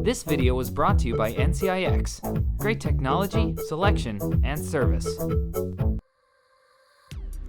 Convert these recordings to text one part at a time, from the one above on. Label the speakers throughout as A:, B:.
A: This video was brought to you by NCIX. Great technology, selection, and service.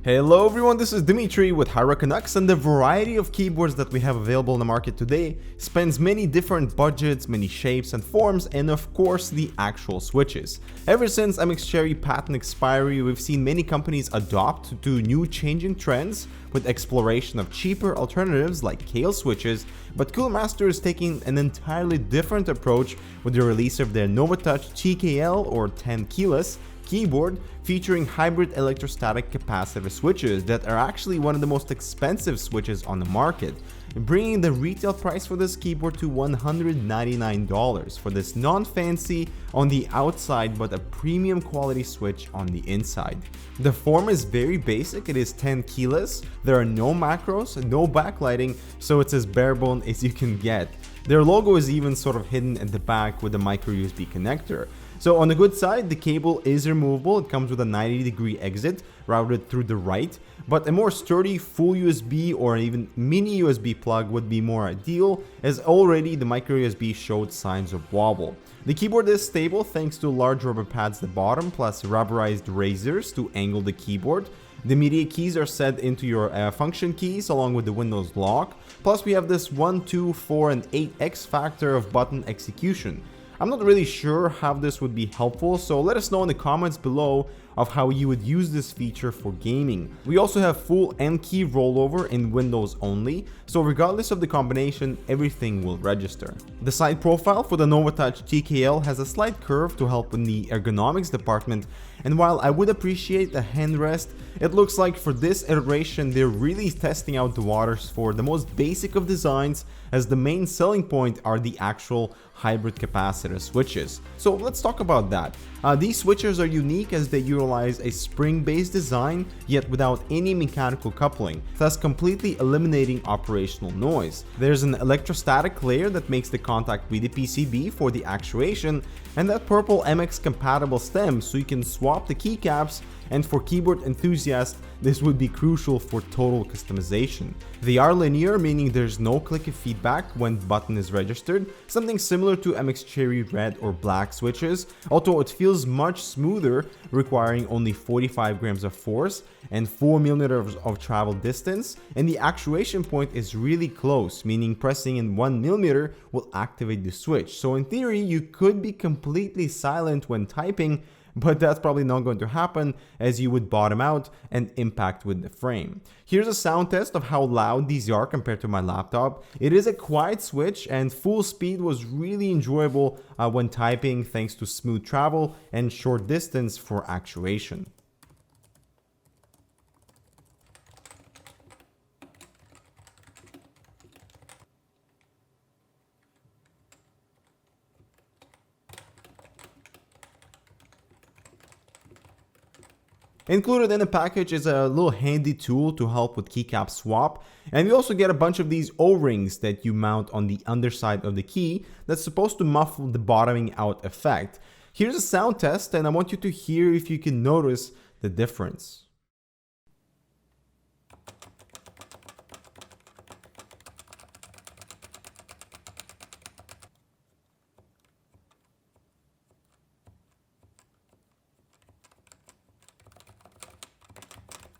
B: Hello everyone, this is Dimitri with Canucks, and the variety of keyboards that we have available in the market today spans many different budgets, many shapes and forms, and of course the actual switches. Ever since MX Cherry patent expiry, we've seen many companies adopt to new changing trends with exploration of cheaper alternatives like KL switches, but Cooler Master is taking an entirely different approach with the release of their Novatouch TKL or 10 keyless keyboard featuring hybrid electrostatic capacitor switches that are actually one of the most expensive switches on the market, bringing the retail price for this keyboard to $199 for this non-fancy on the outside but a premium quality switch on the inside. The form is very basic, it is 10 keyless, there are no macros, no backlighting, so it's as barebone as you can get. Their logo is even sort of hidden at the back with a micro USB connector. So on the good side, the cable is removable. It comes with a 90-degree exit routed through the right, but a more sturdy full USB or even mini USB plug would be more ideal, as already the micro USB showed signs of wobble. The keyboard is stable thanks to large rubber pads at the bottom plus rubberized razors to angle the keyboard. The media keys are set into your function keys along with the Windows lock. Plus we have this 1, 2, 4 and 8x factor of button execution. I'm not really sure how this would be helpful, so let us know in the comments below of how you would use this feature for gaming. We also have full N key rollover in Windows only, so regardless of the combination, everything will register. The side profile for the Novatouch TKL has a slight curve to help in the ergonomics department, and while I would appreciate a handrest, it looks like for this iteration they're really testing out the waters for the most basic of designs, as the main selling point are the actual hybrid capacitor switches. So let's talk about that. These switches are unique as they utilize a spring-based design yet without any mechanical coupling, thus completely eliminating operational noise. There's an electrostatic layer that makes the contact with the PCB for the actuation, and that purple MX compatible stem so you can swap the keycaps, and for keyboard enthusiasts this would be crucial for total customization. They are linear, meaning there's no click feedback when button is registered, something similar to MX Cherry red or black switches, although it feels much smoother, requiring only 45 grams of force and 4 millimeters of travel distance, and the actuation point is really close, meaning pressing in 1 millimeter will activate the switch. So in theory you could be completely silent when typing, but that's probably not going to happen as you would bottom out and impact with the frame. Here's a sound test of how loud these are compared to my laptop. It is a quiet switch and full speed was really enjoyable when typing thanks to smooth travel and short distance for actuation. Included in the package is a little handy tool to help with keycap swap, and you also get a bunch of these O-rings that you mount on the underside of the key that's supposed to muffle the bottoming out effect. Here's a sound test and I want you to hear if you can notice the difference.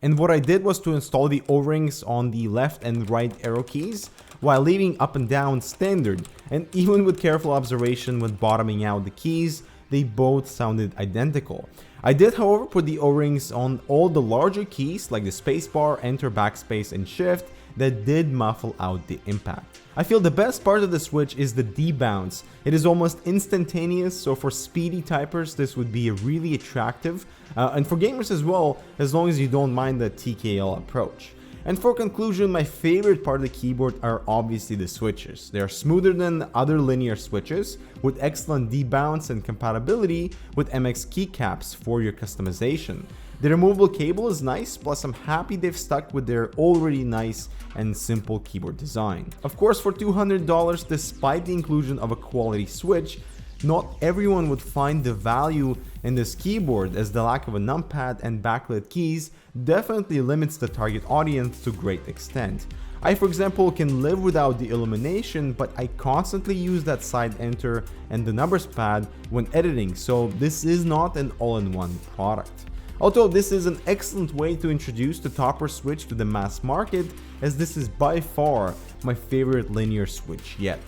B: And what I did was to install the O-rings on the left and right arrow keys while leaving up and down standard, and even with careful observation when bottoming out the keys, they both sounded identical. I did however put the O-rings on all the larger keys like the spacebar, enter, backspace and shift that did muffle out the impact. I feel the best part of the switch is the debounce. It is almost instantaneous, so for speedy typers this would be really attractive, and for gamers as well, as long as you don't mind the TKL approach. And for conclusion, my favorite part of the keyboard are obviously the switches. They are smoother than other linear switches, with excellent debounce and compatibility with MX keycaps for your customization. The removable cable is nice, plus I'm happy they've stuck with their already nice and simple keyboard design. Of course, for $200, despite the inclusion of a quality switch, not everyone would find the value in this keyboard, as the lack of a numpad and backlit keys definitely limits the target audience to a great extent. I, for example, can live without the illumination, but I constantly use that side enter and the numbers pad when editing, so this is not an all-in-one product. Although this is an excellent way to introduce the topper switch to the mass market, as this is by far my favorite linear switch yet.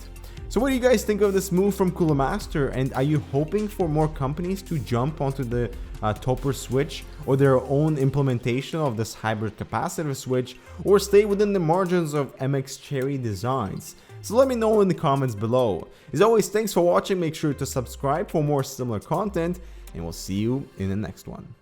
B: So what do you guys think of this move from Cooler Master, and are you hoping for more companies to jump onto the topper switch or their own implementation of this hybrid capacitive switch, or stay within the margins of MX Cherry designs? So let me know in the comments below. As always, thanks for watching, make sure to subscribe for more similar content, and we'll see you in the next one.